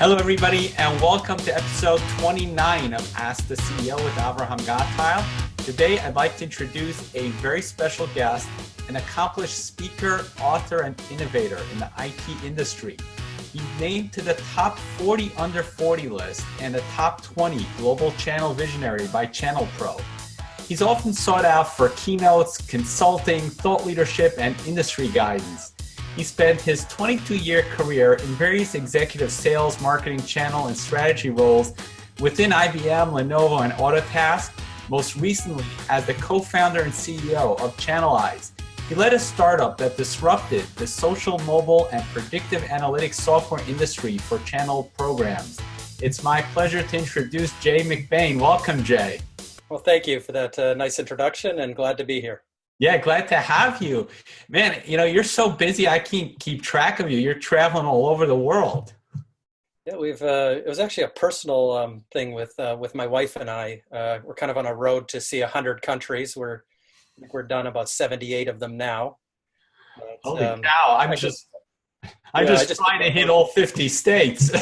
Hello, everybody, and welcome to episode 29 of Ask the CEO with Avraham Gattile. Today, I'd like to introduce a very special guest, an accomplished speaker, author, and innovator in the IT industry. He's named to the top 40 under 40 list and the top 20 global channel visionary by ChannelPro. He's often sought out for keynotes, consulting, thought leadership, and industry guidance. He spent his 22-year career in various executive sales, marketing, channel, and strategy roles within IBM, Lenovo, and Autotask, most recently as the co-founder and CEO of ChannelEyes. He led a startup that disrupted the social, mobile, and predictive analytics software industry for channel programs. It's my pleasure to introduce Jay McBain. Welcome, Jay. Well, thank you for that nice introduction, and glad to be here. Yeah, glad to have you. Man, you're so busy, I can't keep track of you. You're traveling all over the world. Yeah, it was actually a personal thing with my wife and I. We're kind of on a road to see 100 countries. We're done about 78 of them now. But, holy cow, I'm just trying to hit all 50 states.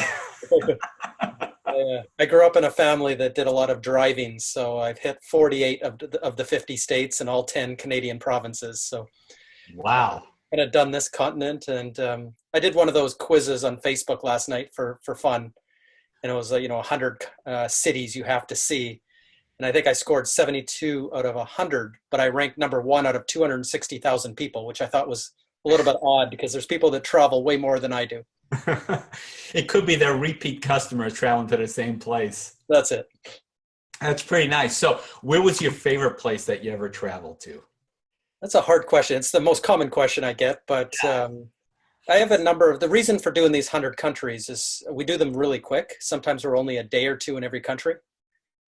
I grew up in a family that did a lot of driving, so I've hit 48 of the 50 states and all 10 Canadian provinces. So, wow, and I've done this continent, and I did one of those quizzes on Facebook last night for fun, and it was 100 cities you have to see, and I think I scored 72 out of 100, but I ranked number one out of 260,000 people, which I thought was a little bit odd because there's people that travel way more than I do. It could be their repeat customers traveling to the same place. That's it. That's pretty nice. So where was your favorite place that you ever traveled to? That's a hard question. It's the most common question I get, but I have a number of, the reason for doing these 100 countries is we do them really quick. Sometimes we're only a day or two in every country.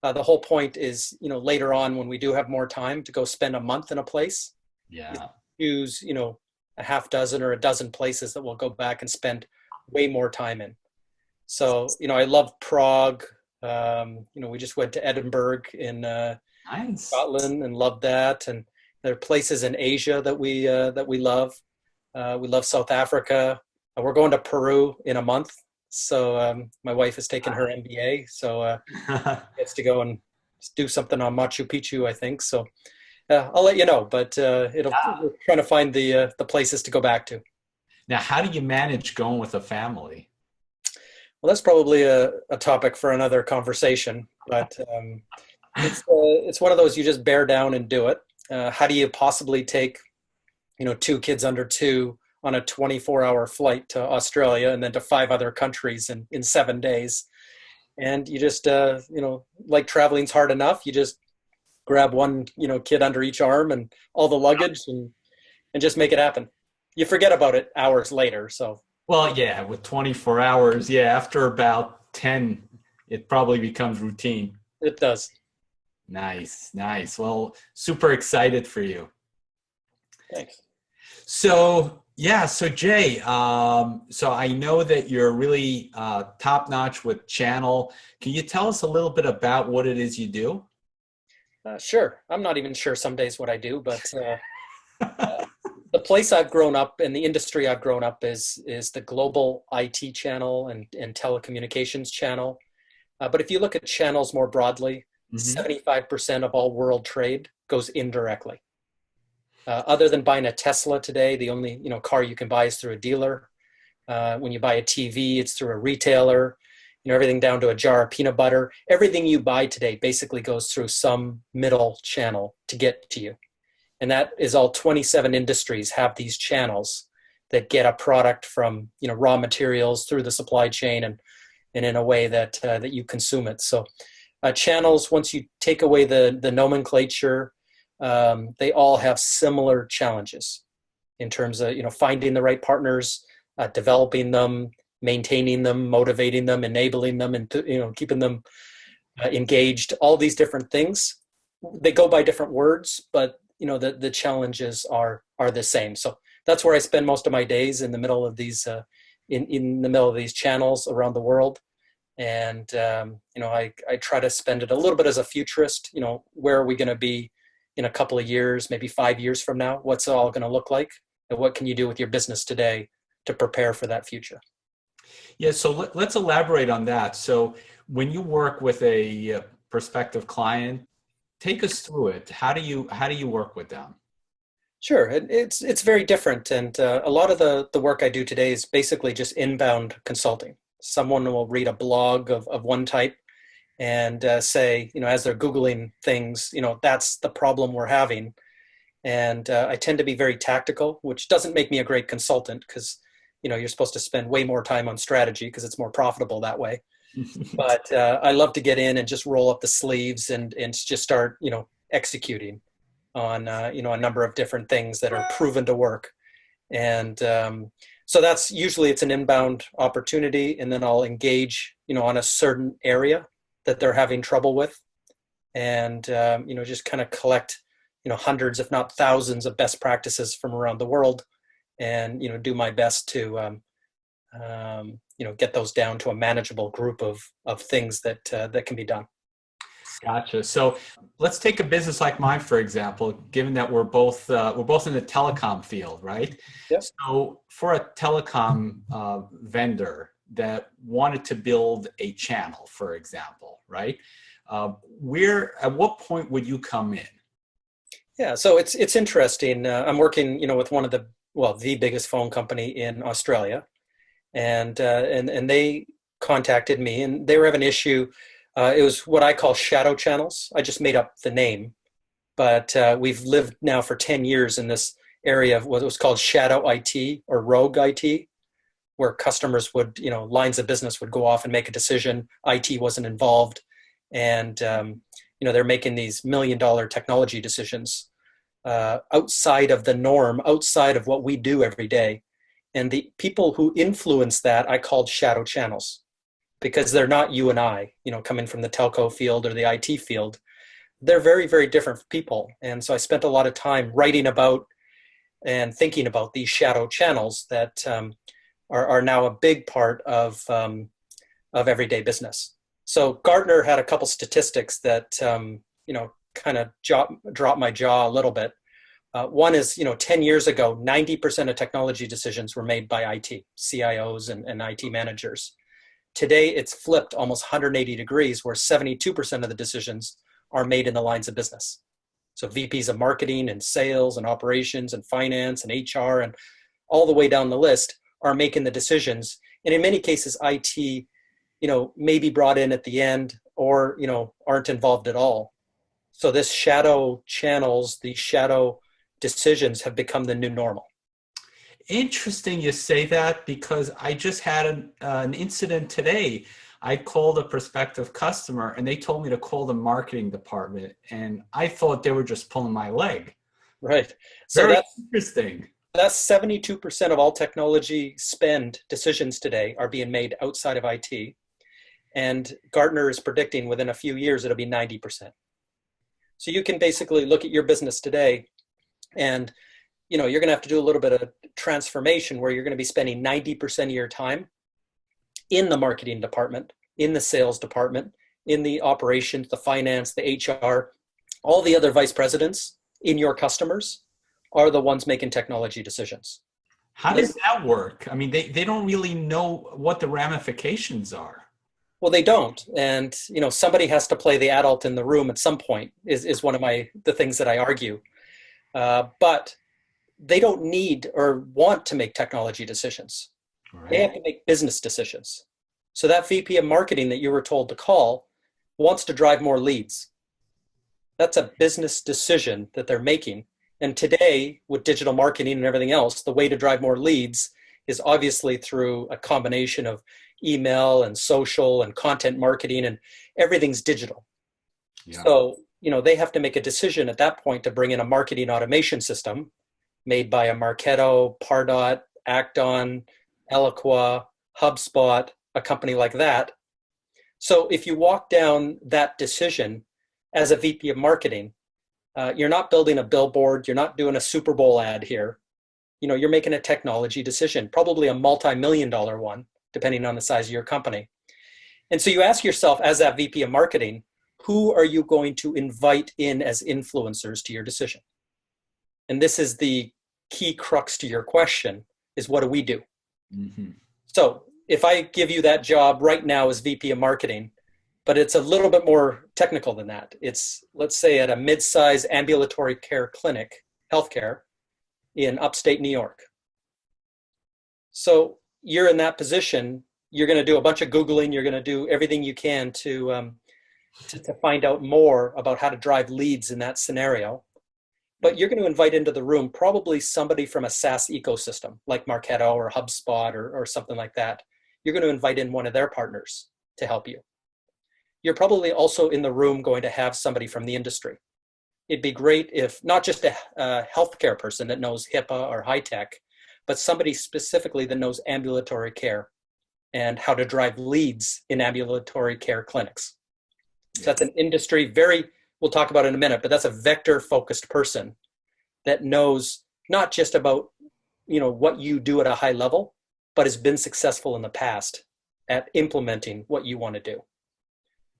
The whole point is, later on when we do have more time to go spend a month in a place, choose, a half dozen or a dozen places that we'll go back and spend way more time in. So, I love Prague. We just went to Edinburgh in nice. Scotland and loved that. And there are places in Asia that we love. We love South Africa. We're going to Peru in a month. So my wife has taken her MBA, so gets to go and do something on Machu Picchu, I think. So I'll let you know, but we're trying to find the places to go back to. Now, how do you manage going with a family? Well, that's probably a topic for another conversation, but it's one of those you just bear down and do it. How do you possibly take, two kids under two on a 24-hour flight to Australia and then to 5 other countries in 7 days? And you just, like traveling's hard enough. You just grab one, kid under each arm and all the luggage and just make it happen. You forget about it hours later. So, well, yeah, with 24 hours, after about 10, it probably becomes routine. It does. Nice. Well, super excited for you. Thanks. So Jay, so I know that you're really top-notch with Channel. Can you tell us a little bit about what it is you do? Sure. I'm not even sure some days what I do, but the place I've grown up and the industry I've grown up is the global IT channel and telecommunications channel. But if you look at channels more broadly, 75% of all world trade goes indirectly. Other than buying a Tesla today, the only car you can buy is through a dealer. When you buy a TV, it's through a retailer. Everything down to a jar of peanut butter. Everything you buy today basically goes through some middle channel to get to you. And that is all 27 industries have these channels that get a product from, raw materials through the supply chain and in a way that you consume it. So channels, once you take away the nomenclature, they all have similar challenges in terms of, finding the right partners, developing them, maintaining them, motivating them, enabling them, and keeping them engaged. All these different things, they go by different words, but the challenges are the same. So that's where I spend most of my days, in the middle of these in the middle of these channels around the world. And I try to spend it a little bit as a futurist. Where are we going to be in a couple of years, maybe 5 years from now? What's it all going to look like, and what can you do with your business today to prepare for that future? Yeah, so let's elaborate on that. So when you work with a prospective client, take us through it. How do you work with them? Sure, it's very different, and a lot of the work I do today is basically just inbound consulting. Someone will read a blog of one type and say, as they're Googling things, that's the problem we're having. And I tend to be very tactical, which doesn't make me a great consultant because, you're supposed to spend way more time on strategy because it's more profitable that way. But I love to get in and just roll up the sleeves and just start, executing on, a number of different things that are proven to work. And so that's usually it's an inbound opportunity, and then I'll engage, on a certain area that they're having trouble with, and just kind of collect, hundreds, if not thousands, of best practices from around the world, and do my best to get those down to a manageable group of things that can be done. Gotcha. So let's take a business like mine, for example, given that we're both in the telecom field, right? Yep. So for a telecom vendor that wanted to build a channel, for example, right? At what point would you come in? Yeah, so it's interesting. I'm working, with one of the biggest phone company in Australia, and they contacted me, and they were having an issue. It was what I call shadow channels. I just made up the name, but we've lived now for 10 years in this area of what was called shadow IT or rogue IT, where customers would, lines of business would go off and make a decision. IT wasn't involved, and they're making these $1 million technology decisions outside of the norm, outside of what we do every day. And the people who influence that I called shadow channels, because they're not you and I, coming from the telco field or the IT field. They're very, very different people. And so I spent a lot of time writing about and thinking about these shadow channels that are now a big part of everyday business. So Gartner had a couple statistics that, kind of dropped my jaw a little bit. One is, 10 years ago, 90% of technology decisions were made by IT, CIOs and IT managers. Today, it's flipped almost 180 degrees, where 72% of the decisions are made in the lines of business. So VPs of marketing and sales and operations and finance and HR and all the way down the list are making the decisions. And in many cases, IT, may be brought in at the end or, aren't involved at all. So this shadow channels, these shadow decisions have become the new normal. Interesting you say that, because I just had an incident today. I called a prospective customer and they told me to call the marketing department, and I thought they were just pulling my leg. Right. So Very interesting. That's 72% of all technology spend decisions today are being made outside of IT. And Gartner is predicting within a few years it'll be 90%. So you can basically look at your business today, and you're going to have to do a little bit of transformation where you're going to be spending 90% of your time in the marketing department, in the sales department, in the operations, the finance, the HR, all the other vice presidents in your customers are the ones making technology decisions. How does that work? I mean, they don't really know what the ramifications are. Well, they don't. And, somebody has to play the adult in the room at some point is one of the things that I argue. But they don't need or want to make technology decisions. Right. They have to make business decisions. So that VP of marketing that you were told to call wants to drive more leads. That's a business decision that they're making. And today, with digital marketing and everything else, the way to drive more leads is obviously through a combination of email and social and content marketing, and everything's digital. Yeah. So, they have to make a decision at that point to bring in a marketing automation system made by a Marketo, Pardot, Acton, Eloqua, HubSpot, a company like that. So if you walk down that decision as a VP of marketing, you're not building a billboard, you're not doing a Super Bowl ad here. You're making a technology decision, probably a multi-million-dollar one, depending on the size of your company. And so you ask yourself, as that VP of marketing, who are you going to invite in as influencers to your decision? And this is the key crux to your question, is what do we do? Mm-hmm. So, if I give you that job right now as VP of marketing, but it's a little bit more technical than that. It's, let's say, at a mid-size ambulatory care clinic, healthcare, in upstate New York. So you're in that position. You're going to do a bunch of Googling. You're going to do everything you can to find out more about how to drive leads in that scenario. But you're going to invite into the room probably somebody from a SaaS ecosystem like Marketo or HubSpot or something like that. You're going to invite in one of their partners to help you. You're probably also in the room going to have somebody from the industry. It'd be great if not just a healthcare person that knows HIPAA or high tech, but somebody specifically that knows ambulatory care and how to drive leads in ambulatory care clinics. So that's an industry, we'll talk about it in a minute, but that's a vector focused person that knows not just about, what you do at a high level, but has been successful in the past at implementing what you want to do.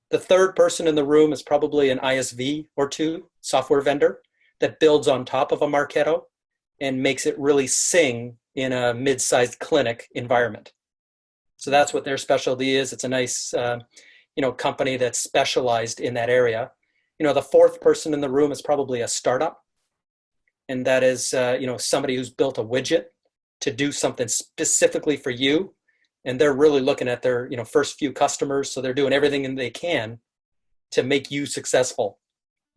The third person in the room is probably an ISV or two, software vendor, that builds on top of a Marketo and makes it really sing in a mid-sized clinic environment. So that's what their specialty is. It's a nice, company that's specialized in that area. The fourth person in the room is probably a startup. And that is, somebody who's built a widget to do something specifically for you. And they're really looking at their, first few customers. So they're doing everything they can to make you successful,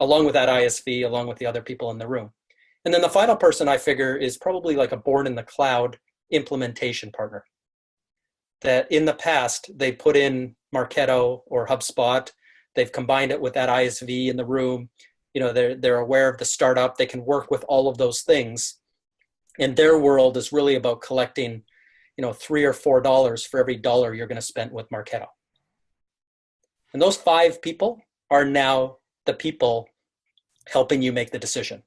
along with that ISV, along with the other people in the room. And then the final person I figure is probably like a born in the cloud implementation partner. That in the past, they put in Marketo or HubSpot. They've combined it with that ISV in the room. They're aware of the startup. They can work with all of those things. And their world is really about collecting $3 or $4 for every dollar you're going to spend with Marketo. And those 5 people are now the people helping you make the decision.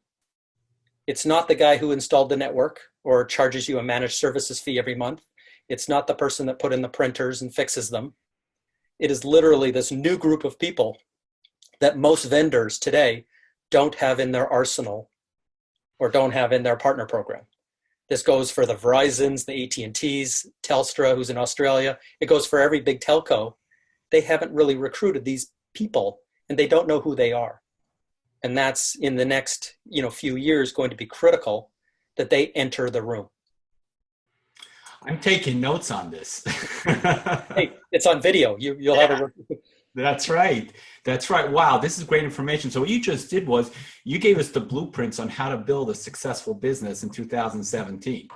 It's not the guy who installed the network or charges you a managed services fee every month. It's not the person that put in the printers and fixes them. It is literally this new group of people that most vendors today don't have in their arsenal or don't have in their partner program. This goes for the Verizons, the AT&Ts, Telstra, who's in Australia. It goes for every big telco. They haven't really recruited these people, and they don't know who they are. And that's in the next, few years going to be critical that they enter the room. I'm taking notes on this. Hey, it's on video. You'll have a. That's right. That's right. Wow, this is great information. So what you just did was you gave us the blueprints on how to build a successful business in 2017.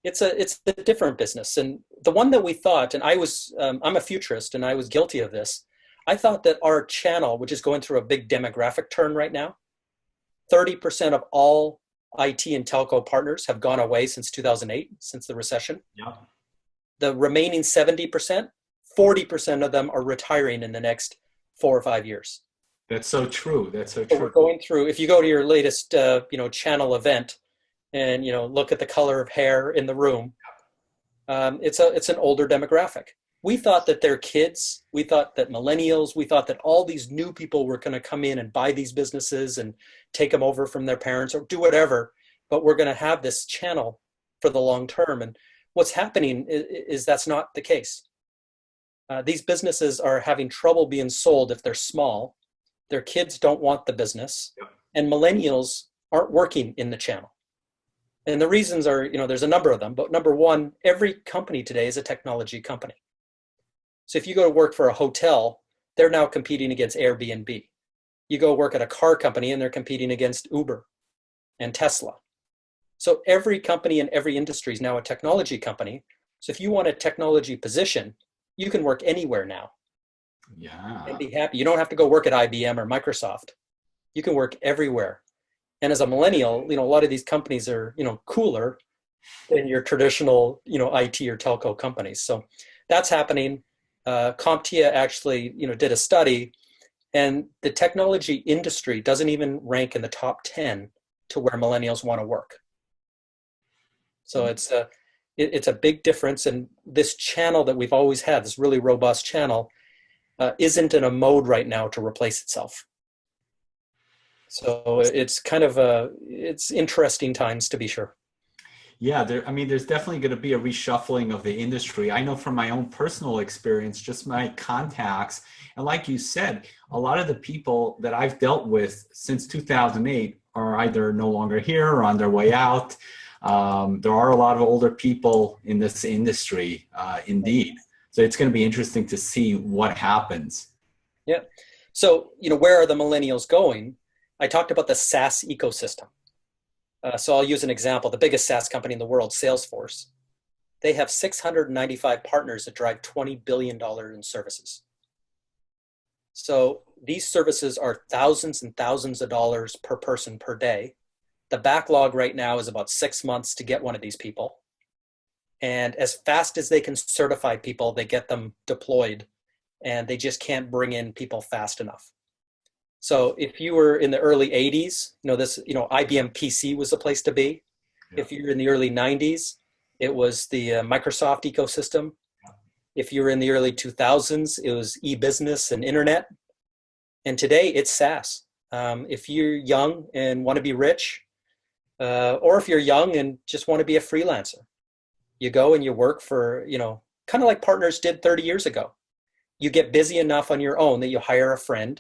It's a different business, and the one that we thought, and I'm a futurist, and I was guilty of this. I thought that our channel, which is going through a big demographic turn right now, 30% of all IT and telco partners have gone away since 2008, since the recession. Yeah. The remaining 70%, 40% of them are retiring in the next 4 or 5 years. That's so true. That's so So true. we're going through, if you go to your latest, channel event and, look at the color of hair in the room, it's an older demographic. We thought that their kids, we thought that millennials, we thought that all these new people were going to come in and buy these businesses and take them over from their parents or do whatever, but we're going to have this channel for the long term. And what's happening is that's not the case. These businesses are having trouble being sold if they're small. Their kids don't want the business. Yep. And millennials aren't working in the channel. And the reasons are, there's a number of them, but number one, every company today is a technology company. So if you go to work for a hotel, they're now competing against Airbnb. You go work at a car company and they're competing against Uber and Tesla. So every company in every industry is now a technology company. So if you want a technology position, you can work anywhere now. Yeah. And be happy. You don't have to go work at IBM or Microsoft. You can work everywhere. And as a millennial, a lot of these companies are, cooler than your traditional, IT or telco companies. So that's happening. CompTIA actually, did a study, and the technology industry doesn't even rank in the top 10 to where millennials want to work. So it's a big difference. And this channel that we've always had, this really robust channel, isn't in a mode right now to replace itself. So it's kind of it's interesting times, to be sure. Yeah, I mean, there's definitely going to be a reshuffling of the industry. I know from my own personal experience, just my contacts. And like you said, a lot of the people that I've dealt with since 2008 are either no longer here or on their way out. There are a lot of older people in this industry, indeed. So it's going to be interesting to see what happens. Yeah. So, where are the millennials going? I talked about the SaaS ecosystem. So I'll use an example. The biggest SaaS company in the world, Salesforce, they have 695 partners that drive $20 billion in services. So these services are thousands and thousands of dollars per person per day. The backlog right now is about 6 months to get one of these people. And as fast as they can certify people, they get them deployed, and they just can't bring in people fast enough. So if you were in the early 80s, IBM PC was the place to be. Yeah. If you're in the early 90s, it was the Microsoft ecosystem. If you were in the early 2000s, it was e-business and internet. And today it's SaaS. If you're young and want to be rich, or if you're young and just want to be a freelancer, you go and you work for, kind of like partners did 30 years ago. You get busy enough on your own that you hire a friend.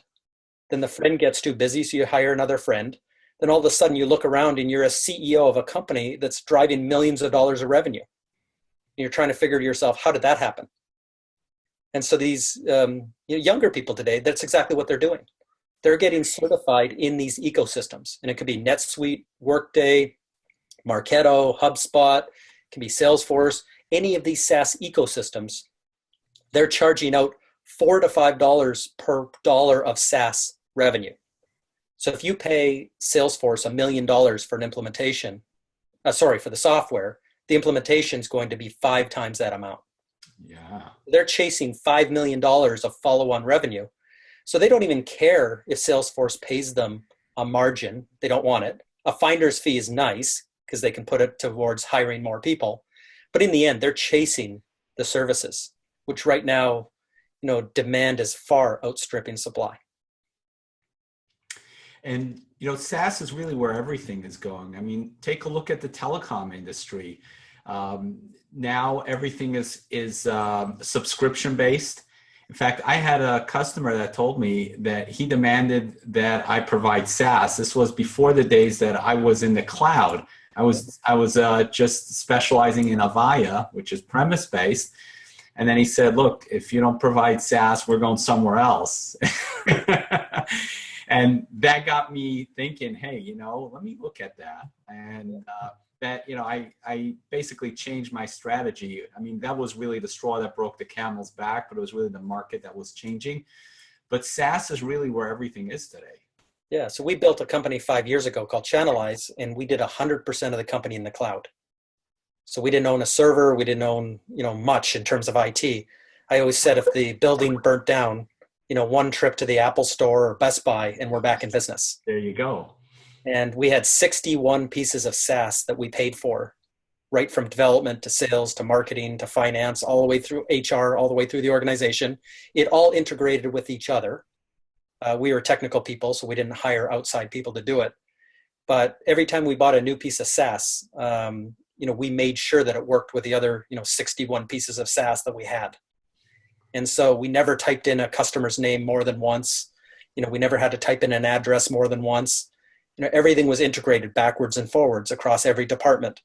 Then the friend gets too busy, so you hire another friend. Then all of a sudden you look around and you're a CEO of a company that's driving millions of dollars of revenue. And you're trying to figure to yourself, how did that happen? And so these younger people today, that's exactly what they're doing. They're getting certified in these ecosystems. And it could be NetSuite, Workday, Marketo, HubSpot, it can be Salesforce, any of these SaaS ecosystems. They're charging out $4 to $5 per dollar of SaaS revenue. So if you pay Salesforce $1 million for an implementation, for the software, the implementation is going to be 5 times that amount. Yeah. They're chasing $5 million of follow-on revenue. So they don't even care if Salesforce pays them a margin. They don't want it. A finder's fee is nice because they can put it towards hiring more people. But in the end, they're chasing the services, which right now, demand is far outstripping supply. And, SaaS is really where everything is going. I mean, take a look at the telecom industry. Now everything is subscription based. In fact, I had a customer that told me that he demanded that I provide SaaS. This was before the days that I was in the cloud. I was just specializing in Avaya, which is premise based. And then he said, look, if you don't provide SaaS, we're going somewhere else. And that got me thinking, hey, let me look at that. And I basically changed my strategy. I mean, that was really the straw that broke the camel's back, but it was really the market that was changing. But SaaS is really where everything is today. Yeah, so we built a company 5 years ago called ChannelEyes, and we did 100% of the company in the cloud. So we didn't own a server. We didn't own, much in terms of IT. I always said if the building burnt down, one trip to the Apple Store or Best Buy, and we're back in business. There you go. And we had 61 pieces of SaaS that we paid for, right from development to sales to marketing to finance, all the way through HR, all the way through the organization. It all integrated with each other. We were technical people, so we didn't hire outside people to do it. But every time we bought a new piece of SaaS, we made sure that it worked with the other, 61 pieces of SaaS that we had. And so we never typed in a customer's name more than once. We never had to type in an address more than once. Everything was integrated backwards and forwards across every department.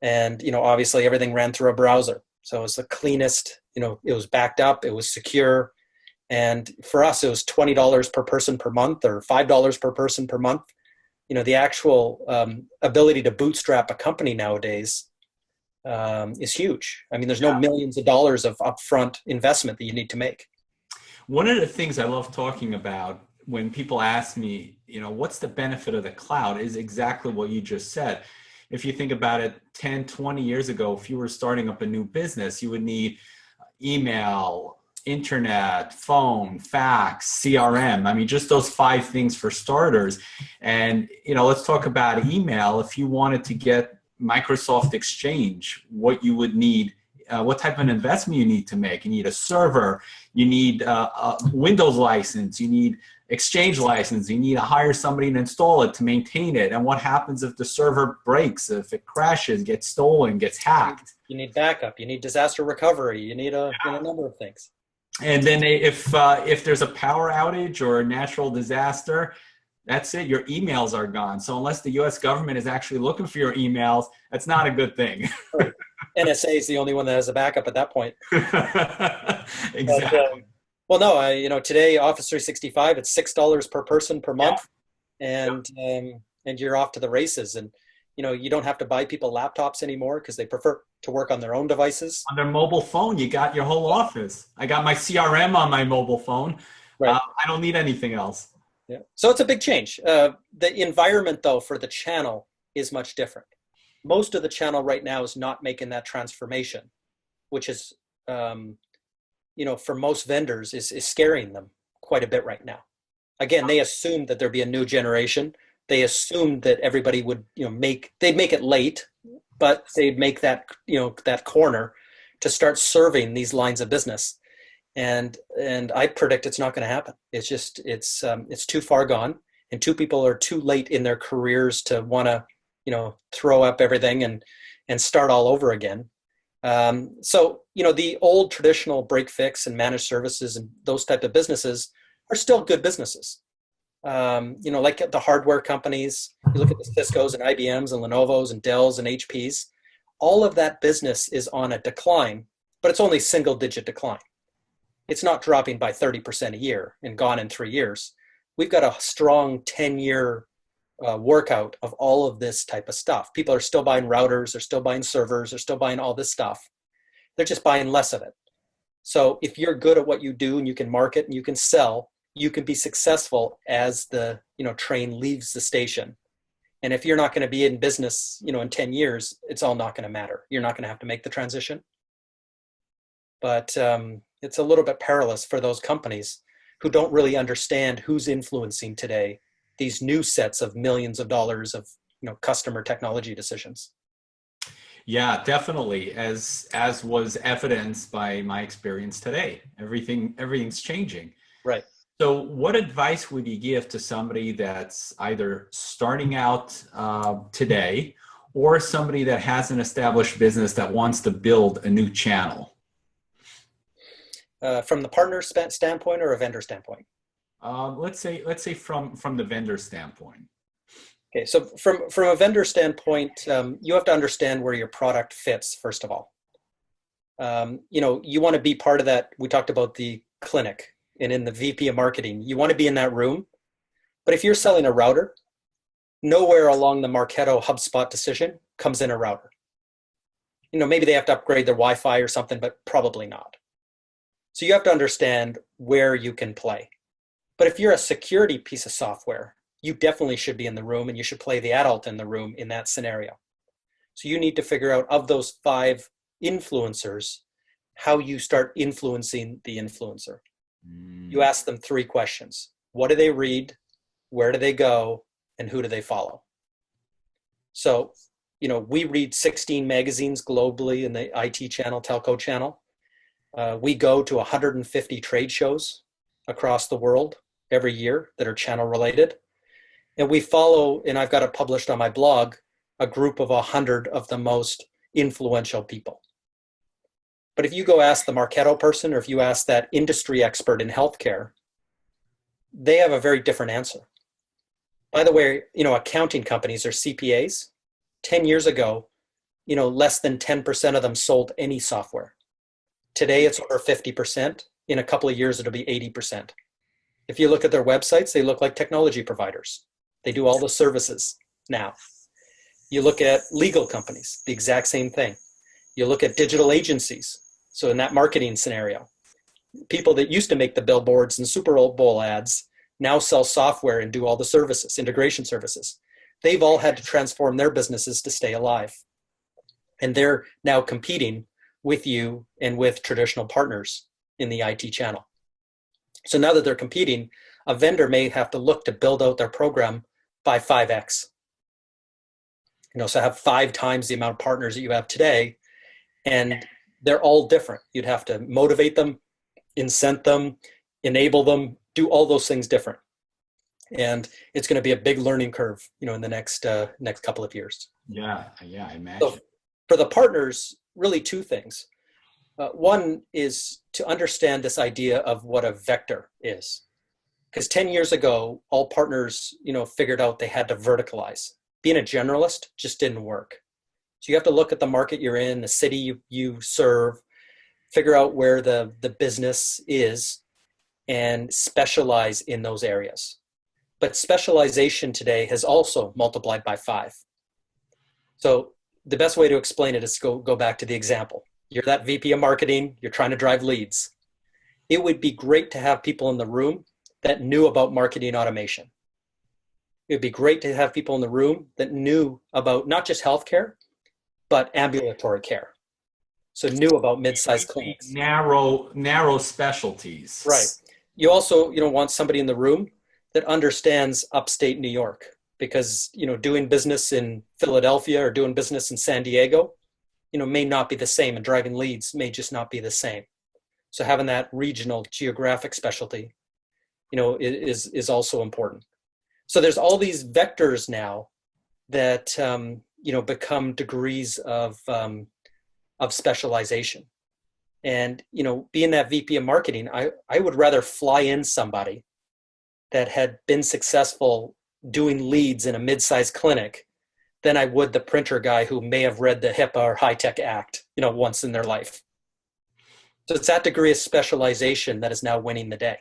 And, obviously everything ran through a browser. So it was the cleanest, it was backed up, it was secure. And for us, it was $20 per person per month or $5 per person per month. The actual ability to bootstrap a company nowadays is huge. I mean, there's no millions of dollars of upfront investment that you need to make. One of the things I love talking about when people ask me, what's the benefit of the cloud is exactly what you just said. If you think about it, 10, 20 years ago, if you were starting up a new business, you would need email, internet, phone, fax, CRM. I mean, just those 5 things for starters. And, let's talk about email. If you wanted to get Microsoft Exchange, what you would need what type of an investment you need to make. You need a server, you need a Windows license, you need Exchange license, you need to hire somebody to install it, to maintain it. And what happens if the server breaks, if it crashes, gets stolen, gets hacked? You need backup, you need disaster recovery, you need a number of things. And then if there's a power outage or a natural disaster, that's it. Your emails are gone. So unless the U.S. government is actually looking for your emails, that's not a good thing. Right. NSA is the only one that has a backup at that point. Exactly. Well, no, today Office 365, it's $6 per person per month, and you're off to the races. And you don't have to buy people laptops anymore because they prefer to work on their own devices. On their mobile phone, you got your whole office. I got my CRM on my mobile phone. Right. I don't need anything else. Yeah. So it's a big change. The environment, though, for the channel is much different. Most of the channel right now is not making that transformation, which is, for most vendors is scaring them quite a bit right now. Again, they assumed that there'd be a new generation. They assumed that everybody would, they'd make it late, but they'd make that, that corner to start serving these lines of business. And I predict it's not going to happen. It's just, it's too far gone, and two people are too late in their careers to want to, throw up everything and start all over again. So, the old traditional break fix and managed services and those type of businesses are still good businesses. Like the hardware companies, you look at the Cisco's and IBM's and Lenovo's and Dell's and HP's, all of that business is on a decline, but it's only single digit decline. It's not dropping by 30% a year and gone in 3 years. We've got a strong 10-year workout of all of this type of stuff. People are still buying routers, they're still buying servers, they're still buying all this stuff. They're just buying less of it. So if you're good at what you do and you can market and you can sell, you can be successful as the train leaves the station. And if you're not going to be in business, in 10 years, it's all not going to matter. You're not going to have to make the transition. But it's a little bit perilous for those companies who don't really understand who's influencing today these new sets of millions of dollars of customer technology decisions. Yeah, definitely. As was evidenced by my experience today, everything's changing. Right. So what advice would you give to somebody that's either starting out today, or somebody that has an established business that wants to build a new channel? From the partner standpoint or a vendor standpoint? Let's say from the vendor standpoint. Okay, so from a vendor standpoint, you have to understand where your product fits, first of all. You want to be part of that. We talked about the clinic, and in the VP of marketing, you want to be in that room. But if you're selling a router, nowhere along the Marketo HubSpot decision comes in a router. Maybe they have to upgrade their Wi-Fi or something, but probably not. So you have to understand where you can play. But if you're a security piece of software, you definitely should be in the room, and you should play the adult in the room in that scenario. So you need to figure out, of those 5 influencers, how you start influencing the influencer. You ask them 3 questions. What do they read? Where do they go? And who do they follow? So, we read 16 magazines globally in the IT channel, telco channel. We go to 150 trade shows across the world every year that are channel related. And we follow, and I've got it published on my blog, a group of 100 of the most influential people. But if you go ask the Marketo person, or if you ask that industry expert in healthcare, they have a very different answer. By the way, accounting companies or CPAs, 10 years ago, less than 10% of them sold any software. Today, it's over 50%. In a couple of years, it'll be 80%. If you look at their websites, they look like technology providers. They do all the services now. You look at legal companies, the exact same thing. You look at digital agencies. So in that marketing scenario, people that used to make the billboards and Super Bowl ads now sell software and do all the services, integration services. They've all had to transform their businesses to stay alive. And they're now competing with you and with traditional partners in the IT channel. So now that they're competing, a vendor may have to look to build out their program by 5x. So have 5 times the amount of partners that you have today. And they're all different. You'd have to motivate them, incent them, enable them, do all those things different. And it's going to be a big learning curve, in the next couple of years. Yeah, I imagine. So for the partners, really two things. One is to understand this idea of what a vector is. Because 10 years ago, all partners, figured out they had to verticalize. Being a generalist just didn't work. So you have to look at the market you're in, the city you serve, figure out where the business is, and specialize in those areas. But specialization today has also multiplied by 5. So the best way to explain it is to go back to the example. You're that VP of marketing, you're trying to drive leads. It would be great to have people in the room that knew about marketing automation. It would be great to have people in the room that knew about not just healthcare, but ambulatory care. So knew about mid-sized clinics. Narrow specialties. Right. You also, want somebody in the room that understands upstate New York, because, doing business in Philadelphia or doing business in San Diego, may not be the same, and driving leads may just not be the same. So having that regional geographic specialty, is also important. So there's all these vectors now that, become degrees of specialization. And, being that VP of marketing, I would rather fly in somebody that had been successful doing leads in a mid-sized clinic than I would the printer guy who may have read the HIPAA or High-Tech Act, once in their life. So it's that degree of specialization that is now winning the day.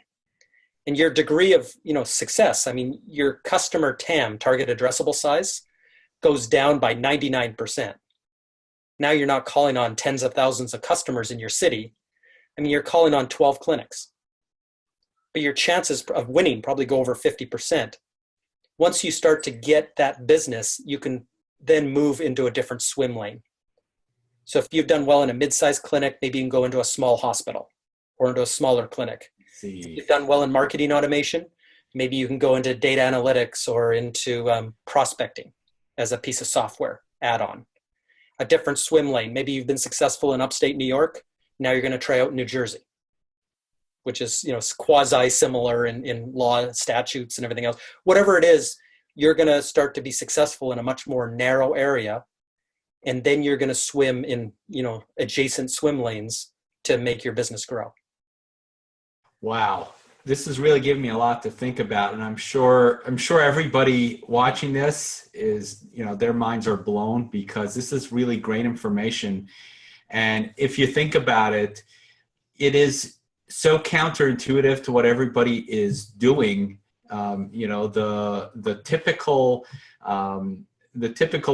And your degree of, success, your customer TAM, target addressable size, goes down by 99%. Now you're not calling on tens of thousands of customers in your city. You're calling on 12 clinics. But your chances of winning probably go over 50%. Once you start to get that business, you can then move into a different swim lane. So if you've done well in a mid-sized clinic, maybe you can go into a small hospital or into a smaller clinic. If you've done well in marketing automation, maybe you can go into data analytics or into prospecting as a piece of software add-on. A different swim lane. Maybe you've been successful in upstate New York. Now you're going to try out New Jersey, which is, quasi-similar in law, statutes, and everything else. Whatever it is, you're going to start to be successful in a much more narrow area, and then you're going to swim in, adjacent swim lanes to make your business grow. Wow. This is really giving me a lot to think about, and I'm sure everybody watching this is, their minds are blown, because this is really great information. And if you think about it, it is so counterintuitive to what everybody is doing. The typical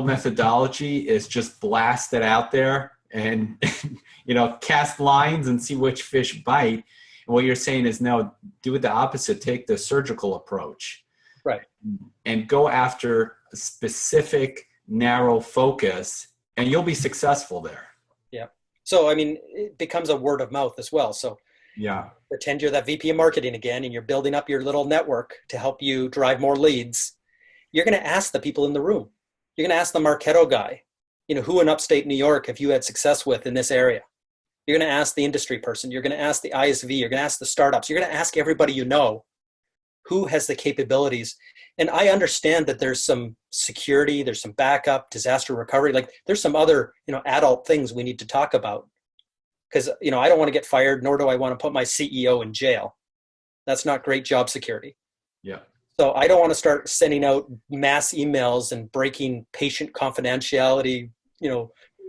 methodology is just blast it out there and cast lines and see which fish bite. And what you're saying is, no, do it the opposite. Take the surgical approach, right, and go after a specific narrow focus, and you'll be successful there. Yeah. So it becomes a word of mouth as well. So yeah, pretend you're that VP of marketing again, and you're building up your little network to help you drive more leads. You're going to ask the people in the room. You're going to ask the Marketo guy, who in upstate New York have you had success with in this area? You're going to ask the industry person. You're going to ask the ISV. You're going to ask the startups. You're going to ask everybody who has the capabilities. And I understand that there's some security, there's some backup, disaster recovery. Like there's some other, adult things we need to talk about. Because, I don't want to get fired, nor do I want to put my CEO in jail. That's not great job security. Yeah. So I don't want to start sending out mass emails and breaking patient confidentiality,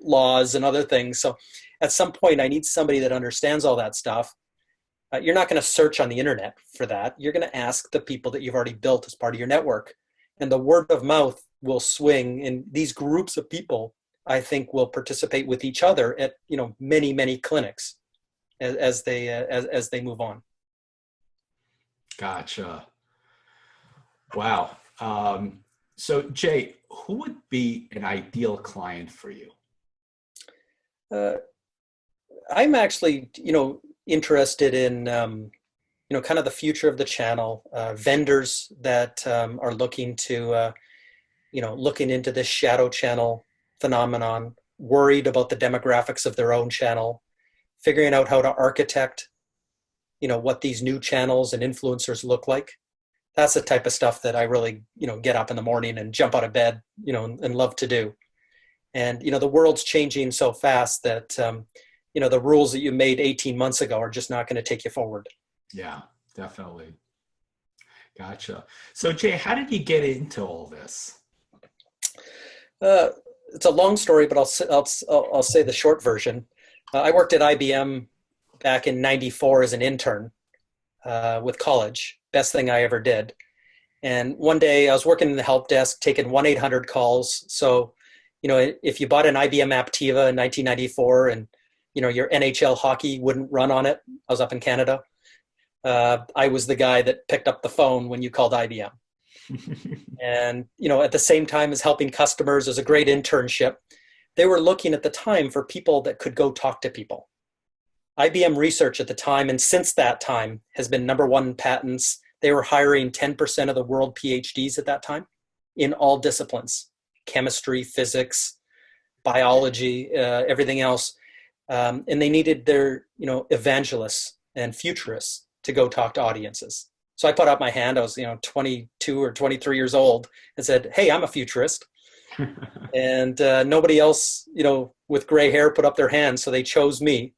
laws and other things. So at some point, I need somebody that understands all that stuff. You're not going to search on the internet for that. You're going to ask the people that you've already built as part of your network. And the word of mouth will swing, and these groups of people, I think, will participate with each other at, many, many clinics as they move on. Gotcha. Wow. So Jay, who would be an ideal client for you? I'm actually, interested in, kind of the future of the channel, vendors that are looking to, looking into this shadow channel phenomenon, worried about the demographics of their own channel, figuring out how to architect, what these new channels and influencers look like. That's the type of stuff that I really, get up in the morning and jump out of bed, and love to do. And, the world's changing so fast that, the rules that you made 18 months ago are just not going to take you forward. Yeah, definitely. Gotcha. So Jay, how did you get into all this? It's a long story, but I'll say the short version. I worked at IBM back in '94 as an intern with college. Best thing I ever did. And one day I was working in the help desk, taking 1-800 calls. So, if you bought an IBM Aptiva in 1994 and, your NHL hockey wouldn't run on it, I was up in Canada. I was the guy that picked up the phone when you called IBM. And, at the same time as helping customers, as a great internship, they were looking at the time for people that could go talk to people. IBM research at the time, and since that time, has been #1 patents. They were hiring 10% of the world PhDs at that time in all disciplines: chemistry, physics, biology, everything else. And they needed their, evangelists and futurists to go talk to audiences. So I put up my hand. I was, 22 or 23 years old, and said, "Hey, I'm a futurist." And nobody else, with gray hair put up their hands. So they chose me.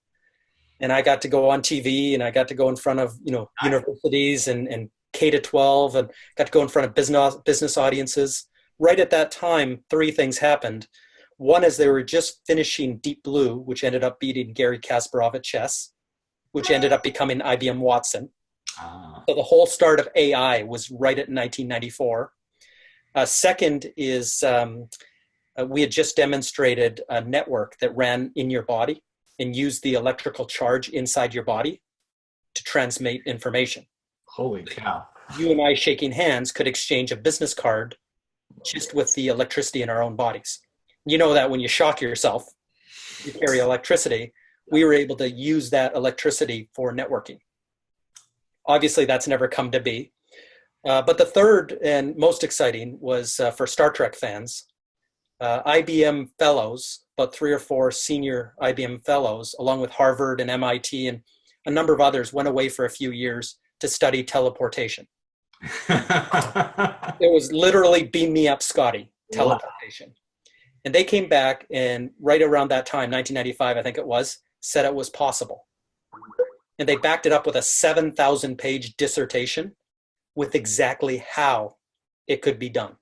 And I got to go on TV, and I got to go in front of, universities and K-12, and got to go in front of business audiences. Right at that time, 3 things happened. One is they were just finishing Deep Blue, which ended up beating Gary Kasparov at chess, which ended up becoming IBM Watson. So the whole start of AI was right at 1994. Second is we had just demonstrated a network that ran in your body and used the electrical charge inside your body to transmit information. Holy cow. You and I shaking hands could exchange a business card just with the electricity in our own bodies. You know that when you shock yourself, you carry electricity. We were able to use that electricity for networking. Obviously, that's never come to be. But the third and most exciting was for Star Trek fans. IBM fellows, about 3 or 4 senior IBM fellows, along with Harvard and MIT and a number of others, went away for a few years to study teleportation. It was literally beam me up, Scotty, teleportation. Wow. And they came back, and right around that time, 1995, I think it was, said it was possible. And they backed it up with a 7,000-page dissertation with exactly how it could be done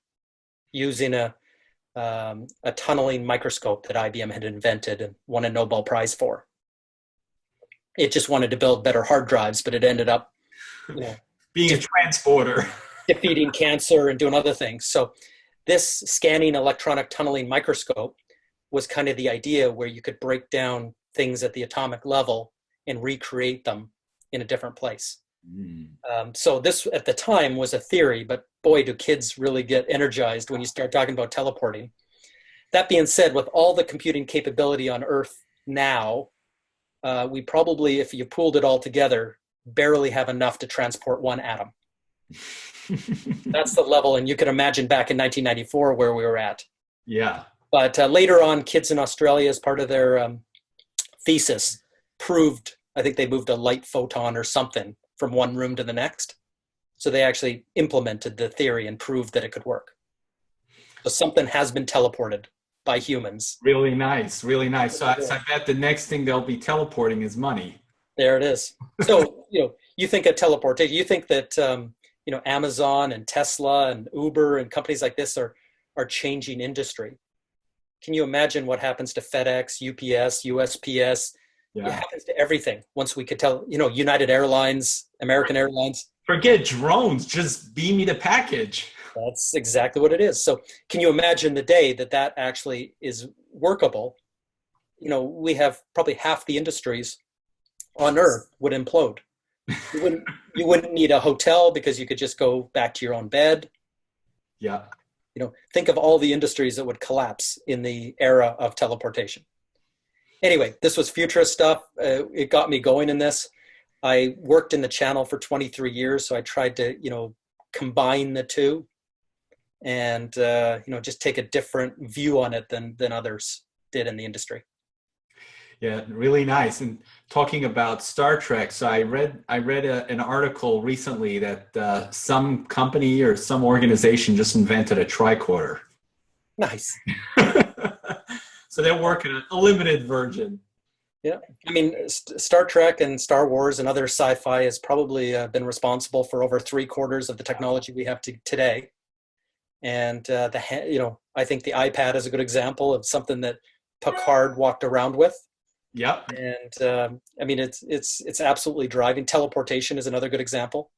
using a tunneling microscope that IBM had invented and won a Nobel Prize for. It just wanted to build better hard drives, but it ended up being a transporter, defeating cancer and doing other things. So this scanning electronic tunneling microscope was kind of the idea where you could break down things at the atomic level and recreate them in a different place. So this at the time was a theory, but boy, do kids really get energized when you start talking about teleporting. That being said, with all the computing capability on Earth now, we probably, if you pooled it all together, barely have enough to transport 1 atom. That's the level, and you can imagine back in 1994 where we were at. Yeah. But later on, kids in Australia, as part of their thesis, proved, I think they moved a light photon or something from one room to the next. So they actually implemented the theory and proved that it could work. So something has been teleported by humans. Really nice, really nice. So I bet the next thing they'll be teleporting is money. There it is. So, you think of teleportation, you think that, Amazon and Tesla and Uber and companies like this are changing industry. Can you imagine what happens to FedEx, UPS, USPS? Yeah. It happens to everything. Once we could tell, United Airlines, American Airlines. Forget drones, just beam me the package. That's exactly what it is. So can you imagine the day that actually is workable? We have probably half the industries on Earth would implode. You wouldn't need a hotel because you could just go back to your own bed. Yeah. Think of all the industries that would collapse in the era of teleportation. Anyway, this was futurist stuff. It got me going in this. I worked in the channel for 23 years, so I tried to, combine the two and, just take a different view on it than others did in the industry. Yeah, really nice. And talking about Star Trek, so I read an article recently that some company or some organization just invented a tricorder. Nice. So they're working on a limited version. Yeah. I mean, Star Trek and Star Wars and other sci-fi has probably been responsible for over three-quarters of the technology we have today. And I think the iPad is a good example of something that Picard walked around with. Yep, And I mean, it's absolutely driving. Teleportation is another good example.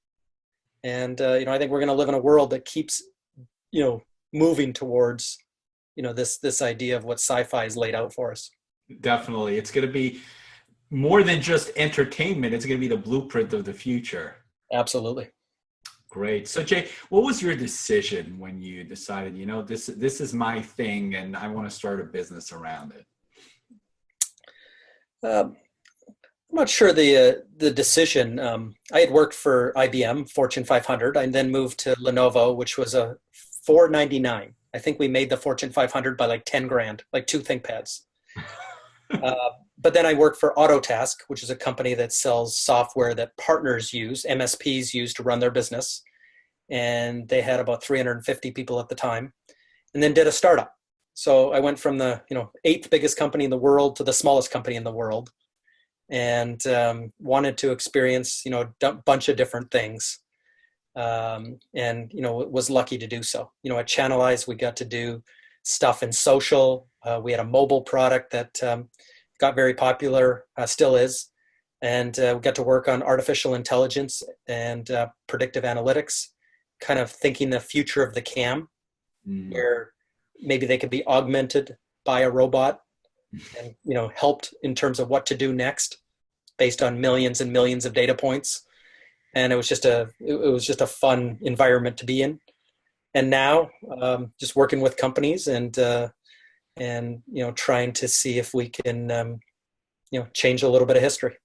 And I think we're going to live in a world that keeps moving towards this idea of what sci-fi has laid out for us. definitely. It's going to be more than just entertainment. It's going to be the blueprint of the future. Absolutely. Great. So Jay, what was your decision when you decided, this is my thing and I want to start a business around it? I'm not sure the decision. I had worked for IBM, Fortune 500. I then moved to Lenovo, which was a 499. I think we made the Fortune 500 by like 10 grand, like two ThinkPads. But then I worked for Autotask, which is a company that sells software that partners use, MSPs use to run their business. And they had about 350 people at the time, and then did a startup. So I went from the eighth biggest company in the world to the smallest company in the world, and wanted to experience a bunch of different things, and was lucky to do so. At ChannelEyes we got to do stuff in social. We had a mobile product that got very popular, still is, and we got to work on artificial intelligence and predictive analytics, kind of thinking the future of the CAM, where maybe they could be augmented by a robot and helped in terms of what to do next based on millions and millions of data points. And it was just a fun environment to be in. And now just working with companies and trying to see if we can change a little bit of history.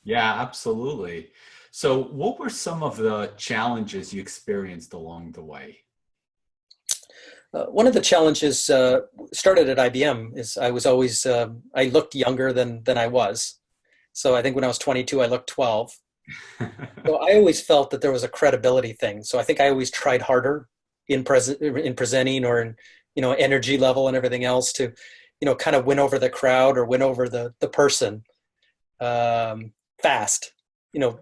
Yeah, absolutely. So what were some of the challenges you experienced along the way? One of the challenges started at IBM is I was always I looked younger than I was. So I think when I was 22, I looked 12. So I always felt that there was a credibility thing. So I think I always tried harder in presenting or in energy level and everything else to kind of win over the crowd or win over the person fast,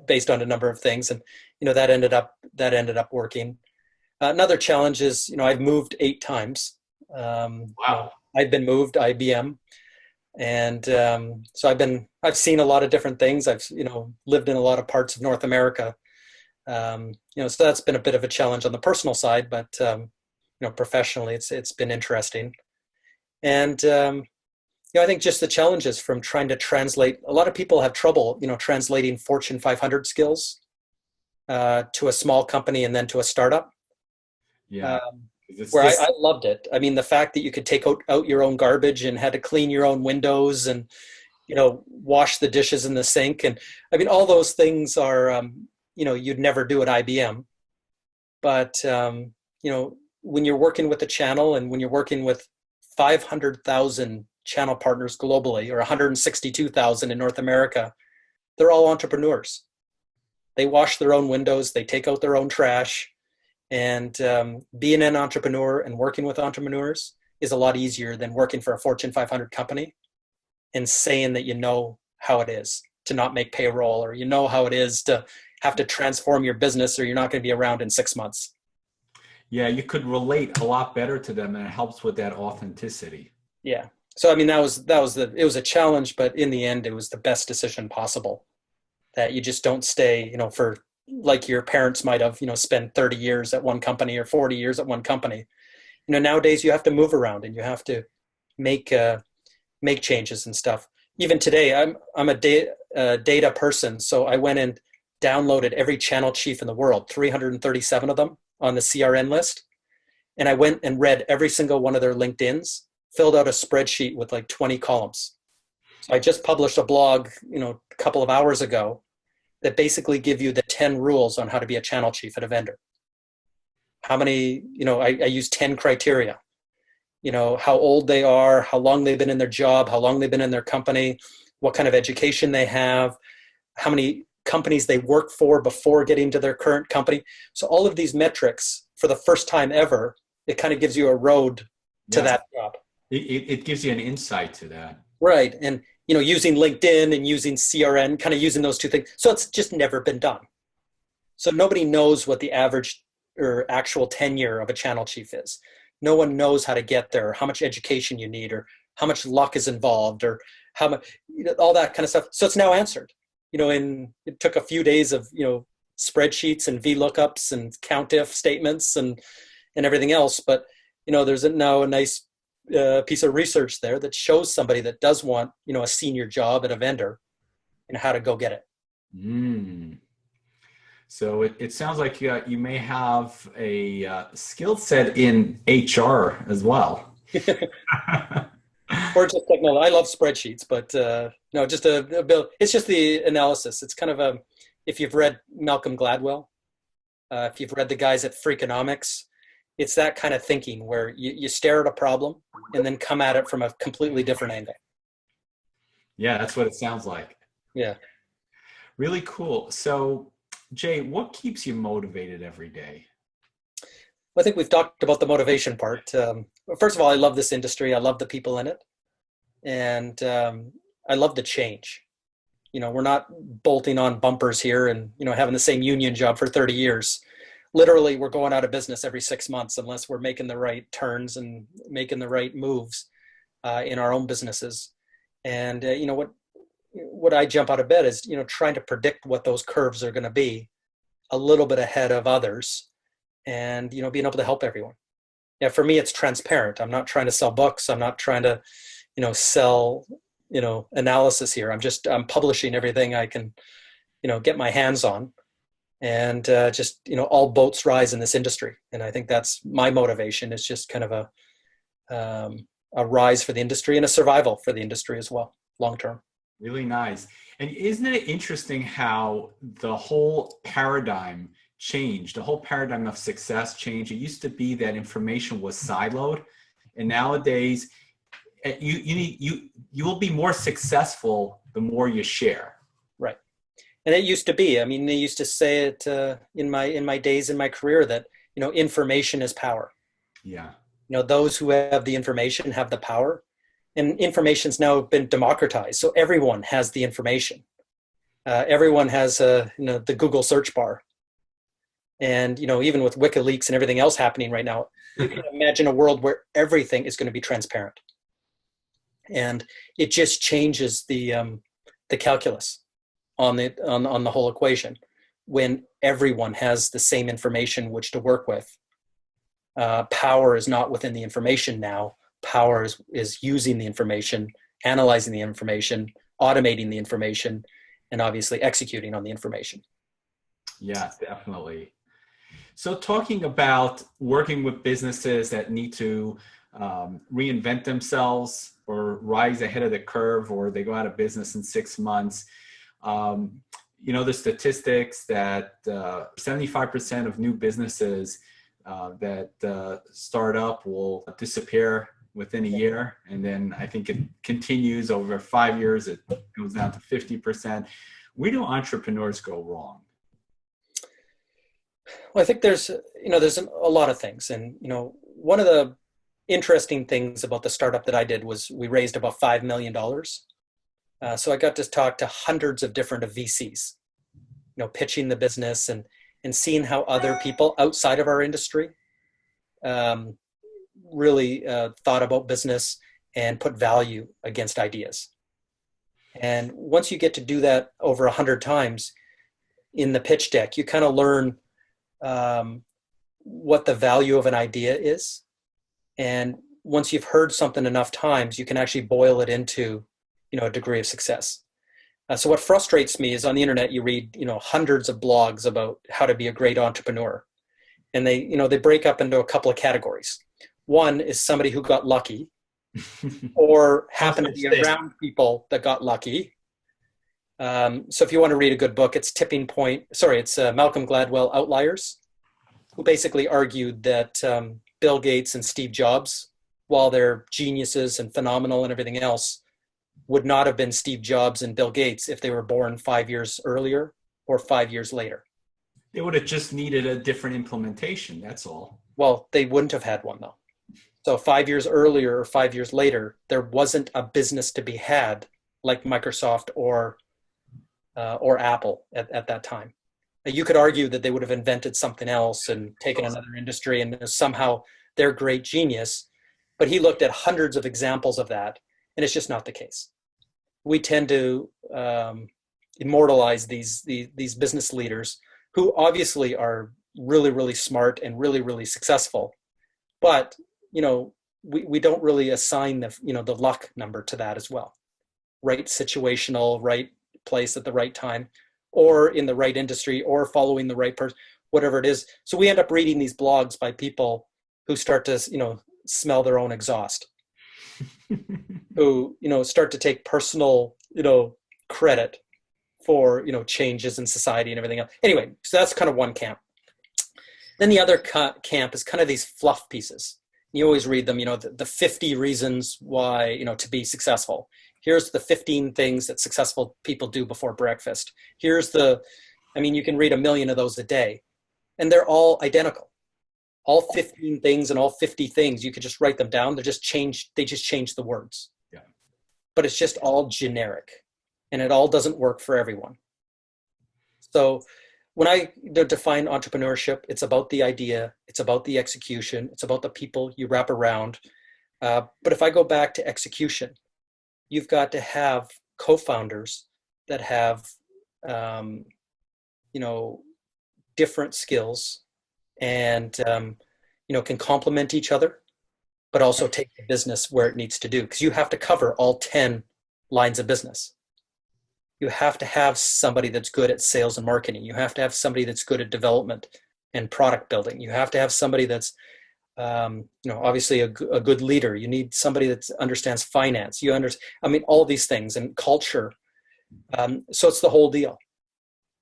based on a number of things, and that ended up working. Another challenge is I've moved 8 times. Wow. I've been moved IBM, and so I've seen a lot of different things. I've lived in a lot of parts of North America. So that's been a bit of a challenge on the personal side, but professionally it's been interesting. And I think just the challenges from trying to translate. A lot of people have trouble translating Fortune 500 skills to a small company and then to a startup. Yeah. Where I loved it. I mean, the fact that you could take out your own garbage and had to clean your own windows and wash the dishes in the sink, and I mean all those things are you'd never do at IBM. But when you're working with a channel and when you're working with 500,000 channel partners globally, or 162,000 in North America, they're all entrepreneurs. They wash their own windows, they take out their own trash, and being an entrepreneur and working with entrepreneurs is a lot easier than working for a Fortune 500 company and saying that how it is to not make payroll, or how it is to have to transform your business, or you're not going to be around in 6 months. Yeah, you could relate a lot better to them, and it helps with that authenticity. Yeah. So I mean, it was a challenge, but in the end, it was the best decision possible. That you just don't stay, for like your parents might have, spent 30 years at one company or 40 years at one company. Nowadays you have to move around and you have to make changes and stuff. Even today, I'm a data person, so I went and downloaded every channel chief in the world, 337 of them on the CRN list, and I went and read every single one of their LinkedIns, filled out a spreadsheet with like 20 columns. So I just published a blog, a couple of hours ago that basically give you the 10 rules on how to be a channel chief at a vendor. How many, I use 10 criteria. how old they are, how long they've been in their job, how long they've been in their company, what kind of education they have, how many companies they work for before getting to their current company. So all of these metrics, for the first time ever, it kind of gives you a road to that job. It gives you an insight to that. Right. And, using LinkedIn and using CRN, kind of using those two things. So it's just never been done. So nobody knows what the average or actual tenure of a channel chief is. No one knows how to get there, or how much education you need, or how much luck is involved, or how much, all that kind of stuff. So it's now answered. It took a few days of, spreadsheets and VLOOKUPs and COUNTIF statements and everything else. But, there's now a nice piece of research there that shows somebody that does want, a senior job at a vendor and how to go get it. So it sounds like you may have a skill set in HR as well. Or just technology. I love spreadsheets, but no, just a bill. It's just the analysis. It's kind of if you've read Malcolm Gladwell, if you've read the guys at Freakonomics, it's that kind of thinking where you stare at a problem and then come at it from a completely different angle. Yeah, that's what it sounds like. Yeah. Really cool. So, Jay, what keeps you motivated every day? I think we've talked about the motivation part. First of all, I love this industry. I love the people in it. And I love the change. We're not bolting on bumpers here and, having the same union job for 30 years. Literally, we're going out of business every 6 months unless we're making the right turns and making the right moves in our own businesses. And, what I jump out of bed is, trying to predict what those curves are going to be a little bit ahead of others and, being able to help everyone. Yeah, for me, it's transparent. I'm not trying to sell books. I'm not trying to, sell, analysis here. I'm publishing everything I can, get my hands on, and just, all boats rise in this industry. And I think that's my motivation, is just kind of a rise for the industry and a survival for the industry as well, long term. Really nice. And isn't it interesting how the whole paradigm changed? The whole paradigm of success changed. It used to be that information was siloed, and nowadays you will be more successful the more you share. Right. And it used to be. I mean, they used to say it in my days in my career that information is power. Yeah. Those who have the information have the power. And information's now been democratized, so everyone has the information. Everyone has the Google search bar, and even with WikiLeaks and everything else happening right now, you can imagine a world where everything is going to be transparent, and it just changes the calculus on the whole equation when everyone has the same information which to work with. Power is not within the information now. Power is using the information, analyzing the information, automating the information, and obviously executing on the information. Yeah, definitely. So talking about working with businesses that need to reinvent themselves or rise ahead of the curve, or they go out of business in 6 months, the statistics that 75% of new businesses that start up will disappear within a year. And then I think it continues over 5 years. It goes down to 50%. Where do entrepreneurs go wrong? Well, I think there's a lot of things. And, one of the interesting things about the startup that I did was we raised about $5 million. So I got to talk to hundreds of different VCs, pitching the business and seeing how other people outside of our industry really thought about business and put value against ideas. And once you get to do that over 100 times in the pitch deck, you kind of learn what the value of an idea is. And once you've heard something enough times, you can actually boil it into, a degree of success. So what frustrates me is on the internet, you read, hundreds of blogs about how to be a great entrepreneur. And they break up into a couple of categories. One is somebody who got lucky or happened to be around people that got lucky. So if you want to read a good book, it's Malcolm Gladwell, Outliers, who basically argued that Bill Gates and Steve Jobs while they're geniuses and phenomenal and everything else, would not have been Steve Jobs and Bill Gates if they were born 5 years earlier or 5 years later. They would have just needed a different implementation. That's all. Well, they wouldn't have had one though. So 5 years earlier or 5 years later, there wasn't a business to be had like Microsoft or Apple at that time. You could argue that they would have invented something else and taken another industry and somehow they're great genius. But he looked at hundreds of examples of that, and it's just not the case. We tend to immortalize these business leaders who obviously are really, really smart and really, really successful. But, we don't really assign the luck number to that as well. Right situational, right place at the right time, or in the right industry, or following the right person, whatever it is. So we end up reading these blogs by people who start to, smell their own exhaust, who, start to take personal, credit for, changes in society and everything else. Anyway, so that's kind of one camp. Then the other camp is kind of these fluff pieces. You always read them, the 50 reasons why, to be successful. Here's the 15 things that successful people do before breakfast. Here's you can read 1 million of those a day, and they're all identical. All 15 things and all 50 things, you could just write them down. They just change the words. Yeah. But it's just all generic, and it all doesn't work for everyone. So when I define entrepreneurship, it's about the idea, it's about the execution, it's about the people you wrap around. But if I go back to execution, you've got to have co-founders that have, different skills and, can complement each other, but also take the business where it needs to do. Because you have to cover all 10 lines of business. You have to have somebody that's good at sales and marketing. You have to have somebody that's good at development and product building. You have to have somebody that's, obviously a good leader. You need somebody that understands finance. All these things and culture. So it's the whole deal.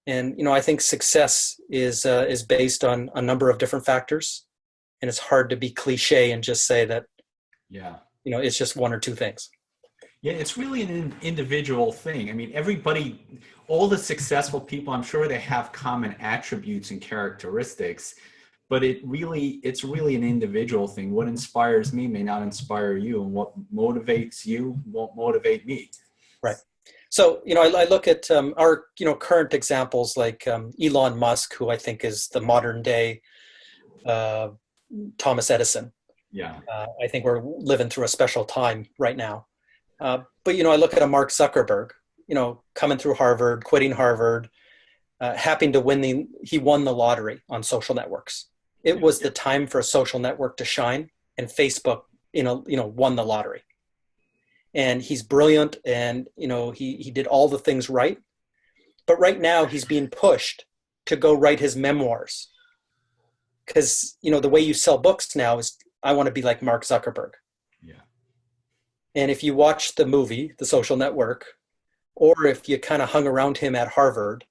And, I think success is based on a number of different factors, and it's hard to be cliche and just say that, it's just one or two things. Yeah, it's really an individual thing. Everybody, all the successful people, I'm sure they have common attributes and characteristics, but it's really an individual thing. What inspires me may not inspire you, and what motivates you won't motivate me. Right. So, I look at our, current examples like Elon Musk, who I think is the modern day Thomas Edison. Yeah. I think we're living through a special time right now. But, I look at a Mark Zuckerberg, coming through Harvard, quitting Harvard, happened to he won the lottery on social networks. It was the time for a social network to shine, and Facebook, won the lottery. And he's brilliant, and, he did all the things right. But right now he's being pushed to go write his memoirs. Because, the way you sell books now is, I want to be like Mark Zuckerberg. Yeah. And if you watch the movie, The Social Network, or if you kind of hung around him at Harvard,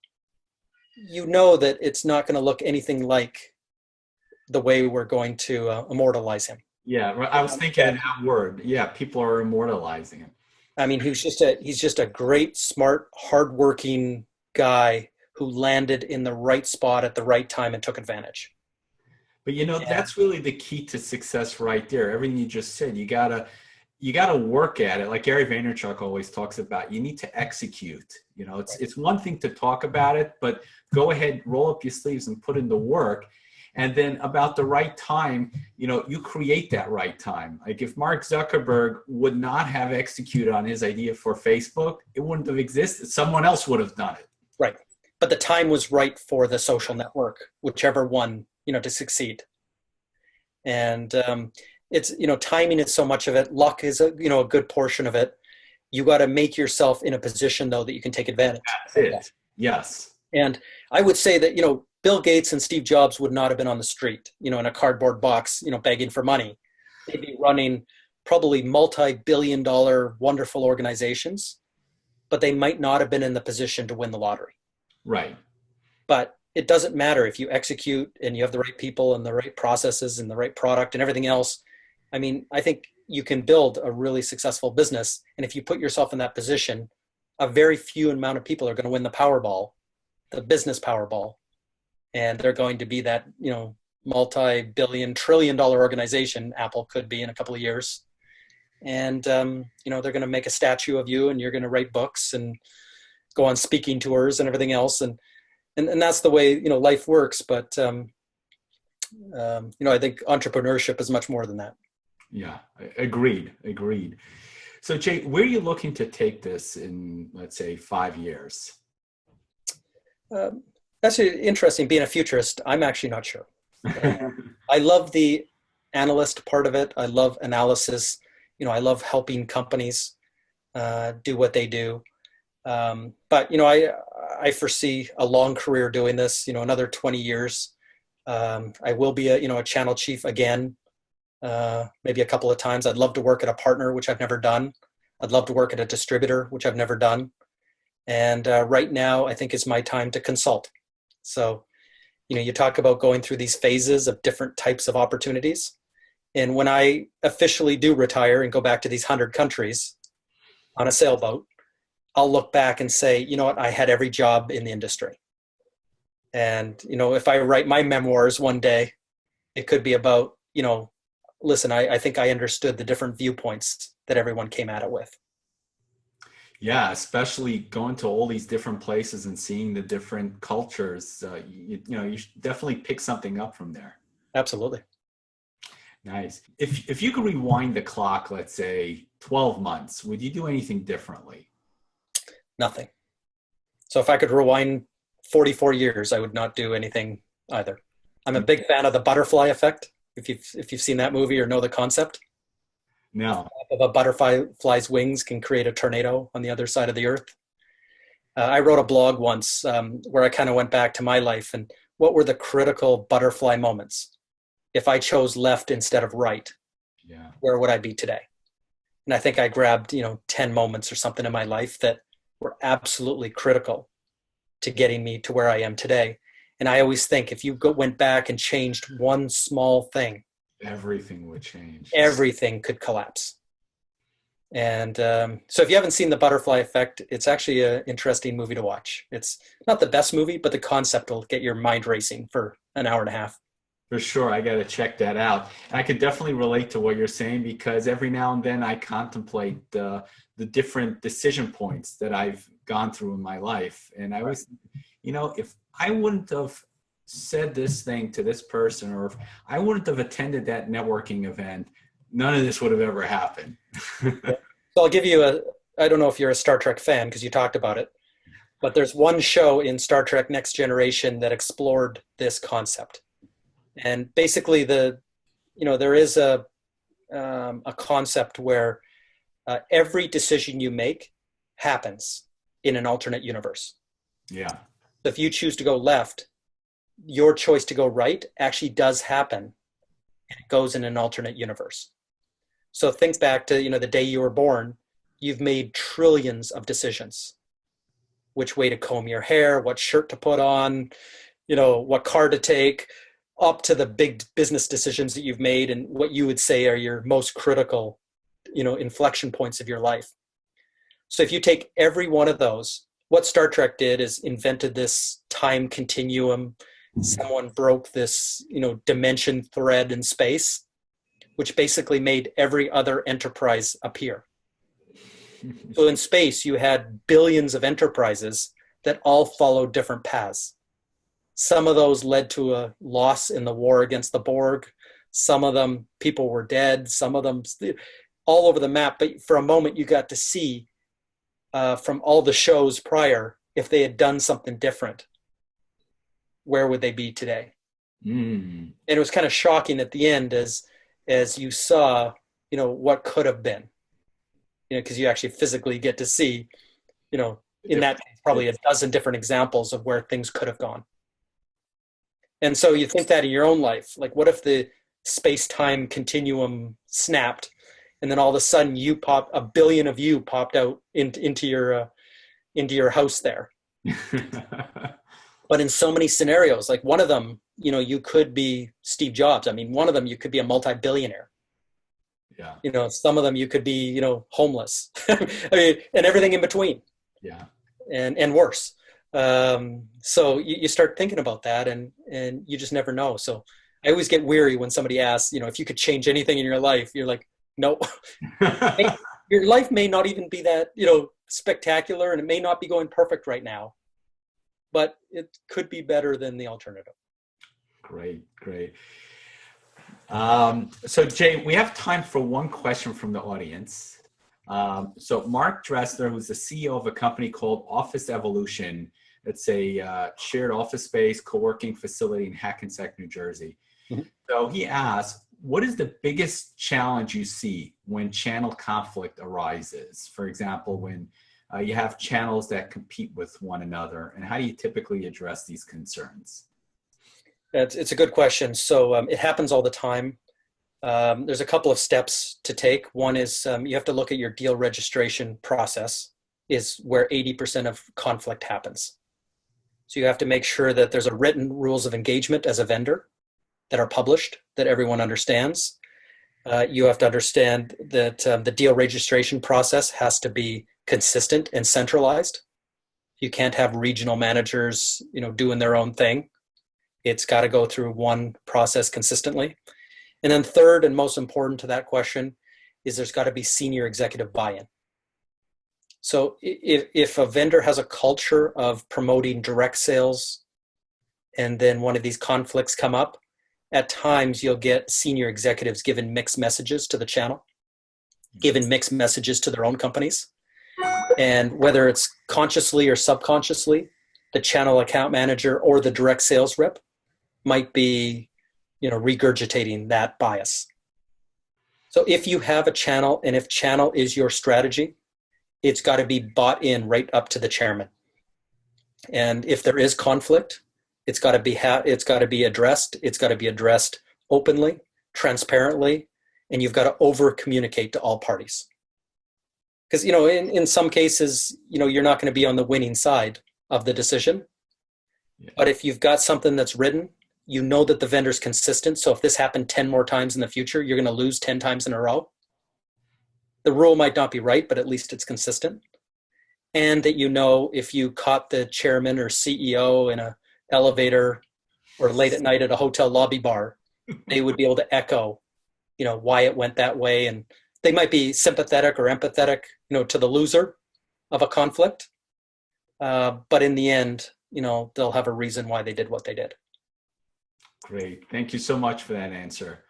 that it's not going to look anything like the way we're going to immortalize him. Yeah, I was thinking of that word. Yeah, people are immortalizing him. He's just a great, smart, hardworking guy who landed in the right spot at the right time and took advantage. But that's really the key to success right there. Everything you just said, you gotta work at it. Like Gary Vaynerchuk always talks about, you need to execute. It's one thing to talk about it, but go ahead, roll up your sleeves and put in the work. And then about the right time, you create that right time. Like if Mark Zuckerberg would not have executed on his idea for Facebook, it wouldn't have existed. Someone else would have done it. Right. But the time was right for the social network, whichever one, to succeed. And it's, timing is so much of it. Luck is a good portion of it. You got to make yourself in a position, though, that you can take advantage. That's it. Yes. And I would say that, Bill Gates and Steve Jobs would not have been on the street, in a cardboard box, begging for money. They'd be running probably multi-billion-dollar wonderful organizations, but they might not have been in the position to win the lottery. Right. But it doesn't matter if you execute and you have the right people and the right processes and the right product and everything else. I think, you can build a really successful business. And if you put yourself in that position, a very few amount of people are going to win the Powerball, the business Powerball. And they're going to be that, multi-billion, trillion-dollar organization Apple could be in a couple of years. And, they're going to make a statue of you, and you're going to write books and go on speaking tours and everything else. And that's the way, life works. But, I think entrepreneurship is much more than that. Yeah, agreed. So Jay, where are you looking to take this in, let's say, 5 years? That's interesting. Being a futurist, I'm actually not sure. I love the analyst part of it. I love analysis. I love helping companies do what they do. But I foresee a long career doing this. Another 20 years. I will be a channel chief again, maybe a couple of times. I'd love to work at a partner, which I've never done. I'd love to work at a distributor, which I've never done. And right now, I think is my time to consult. So, you talk about going through these phases of different types of opportunities. And when I officially do retire and go back to these 100 countries on a sailboat, I'll look back and say, you know what, I had every job in the industry. And, if I write my memoirs one day, it could be about, listen, I think I understood the different viewpoints that everyone came at it with. Yeah, especially going to all these different places and seeing the different cultures, you should definitely pick something up from there. Absolutely. Nice. If you could rewind the clock, let's say 12 months, would you do anything differently? Nothing. So if I could rewind 44 years, I would not do anything either. I'm a big fan of the butterfly effect. If you've seen that movie or know the concept. No. Of a butterfly's wings can create a tornado on the other side of the earth. I wrote a blog once where I kind of went back to my life and what were the critical butterfly moments. If I chose left instead of right, where would I be today? And I think I grabbed, 10 moments or something in my life that were absolutely critical to getting me to where I am today. And I always think if you went back and changed one small thing, everything would change. Everything could collapse. And so if you haven't seen The Butterfly Effect, it's actually an interesting movie to watch. It's not the best movie, but the concept will get your mind racing for an hour and a half. For sure. I got to check that out. And I could definitely relate to what you're saying because every now and then I contemplate the different decision points that I've gone through in my life. And I was, if I wouldn't have said this thing to this person, or if I wouldn't have attended that networking event, none of this would have ever happened. So I'll give you I don't know if you're a Star Trek fan because you talked about it, but there's one show in Star Trek Next Generation that explored this concept. And basically there is a concept where every decision you make happens in an alternate universe. Yeah. If you choose to go left, your choice to go right actually does happen. It goes in an alternate universe. So think back to, the day you were born, you've made trillions of decisions. Which way to comb your hair, what shirt to put on, what car to take, up to the big business decisions that you've made and what you would say are your most critical, inflection points of your life. So if you take every one of those, what Star Trek did is invented this time continuum. Someone broke this, dimension thread in space, which basically made every other enterprise appear. So in space, you had billions of enterprises that all followed different paths. Some of those led to a loss in the war against the Borg. Some of them, people were dead. Some of them, all over the map. But for a moment, you got to see from all the shows prior, if they had done something different, where would they be today? And it was kind of shocking at the end as you saw, what could have been, because you actually physically get to see, in that case, probably a dozen different examples of where things could have gone. And so you think that in your own life, like what if the space-time continuum snapped and then all of a sudden a billion of you popped out into your house there. But in so many scenarios, like one of them, you could be Steve Jobs. I mean, one of them, you could be a multi-billionaire. Yeah. Some of them you could be, homeless. I mean, and everything in between. Yeah. And worse. So you start thinking about that, and you just never know. So I always get weary when somebody asks, if you could change anything in your life. You're like, no. Your life may not even be that, spectacular, and it may not be going perfect right now, but it could be better than the alternative. Great. So Jay, we have time for one question from the audience. So Mark Dressler, who's the CEO of a company called Office Evolution. It's a shared office space, co-working facility in Hackensack, New Jersey. Mm-hmm. So he asked, what is the biggest challenge you see when channel conflict arises? For example, when you have channels that compete with one another, and how do you typically address these concerns? It's a good question. So it happens all the time. There's a couple of steps to take. One is you have to look at your deal registration process, is where 80% of conflict happens. So you have to make sure that there's a written rules of engagement as a vendor that are published, that everyone understands. You have to understand that the deal registration process has to be consistent and centralized. You can't have regional managers, doing their own thing. It's got to go through one process consistently. And then third, and most important to that question, is there's got to be senior executive buy-in. So if a vendor has a culture of promoting direct sales, and then one of these conflicts come up, at times you'll get senior executives given mixed messages to the channel, given mixed messages to their own companies. And whether it's consciously or subconsciously, the channel account manager or the direct sales rep might be, regurgitating that bias. So if you have a channel, and if channel is your strategy, it's got to be bought in right up to the chairman. And if there is conflict, it's got to be addressed. It's got to be addressed openly, transparently, and you've got to over communicate to all parties. Because in some cases, you're not going to be on the winning side of the decision. Yeah. But if you've got something that's written, that the vendor's consistent. So if this happened 10 more times in the future, you're going to lose 10 times in a row. The rule might not be right, but at least it's consistent. And that if you caught the chairman or CEO in an elevator or late at night at a hotel lobby bar, they would be able to echo, why it went that way. And they might be sympathetic or empathetic, to the loser of a conflict. But in the end, they'll have a reason why they did what they did. Great. Thank you so much for that answer.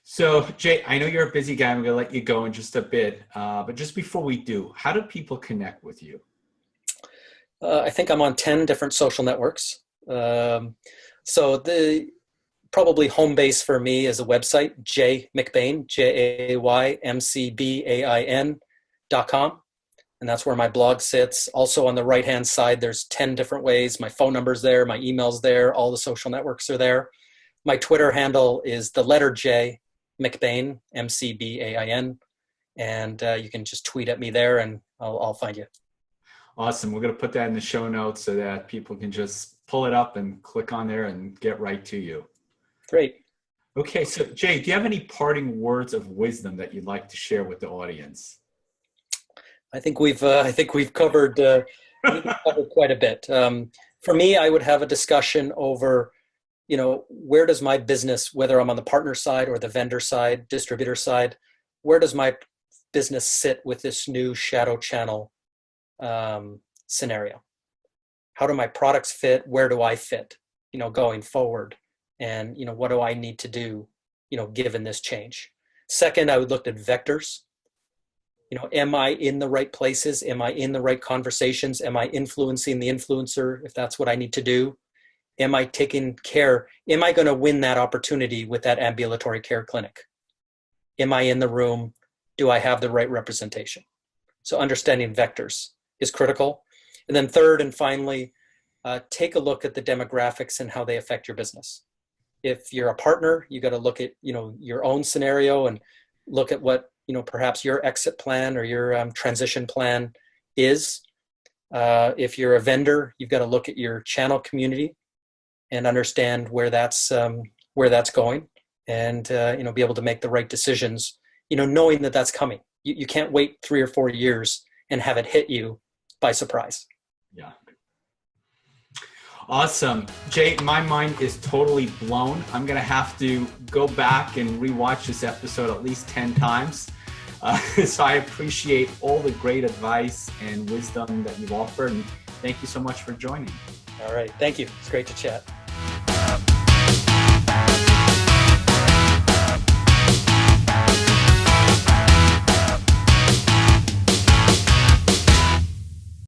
So Jay, I know you're a busy guy. I'm going to let you go in just a bit. But just before we do, how do people connect with you? I think I'm on 10 different social networks. So the probably home base for me is a website, McBain, JAYMCBAIN.com. And that's where my blog sits. Also on the right-hand side, there's 10 different ways. My phone number's there, my email's there, all the social networks are there. My Twitter handle is the letter J, McBain, MCBAIN. And you can just tweet at me there and I'll find you. Awesome. We're going to put that in the show notes so that people can just pull it up and click on there and get right to you. Great. Okay. So Jay, do you have any parting words of wisdom that you'd like to share with the audience? I think we've covered quite a bit. For me, I would have a discussion over, where does my business, whether I'm on the partner side or the vendor side, distributor side, where does my business sit with this new shadow channel scenario? How do my products fit? Where do I fit, going forward? And, what do I need to do, given this change? Second, I would look at vectors. Am I in the right places? Am I in the right conversations? Am I influencing the influencer if that's what I need to do? Am I taking care? Am I going to win that opportunity with that ambulatory care clinic? Am I in the room? Do I have the right representation? So understanding vectors is critical. And then third and finally, take a look at the demographics and how they affect your business. If you're a partner, you got to look at, your own scenario and look at what, perhaps your exit plan or your transition plan is. If you're a vendor, you've got to look at your channel community and understand where that's going. and be able to make the right decisions, knowing that that's coming. You can't wait 3 or 4 years and have it hit you by surprise. Yeah. Awesome. Jay, my mind is totally blown. I'm going to have to go back and rewatch this episode at least 10 times. So I appreciate all the great advice and wisdom that you've offered. And thank you so much for joining. All right. Thank you. It's great to chat.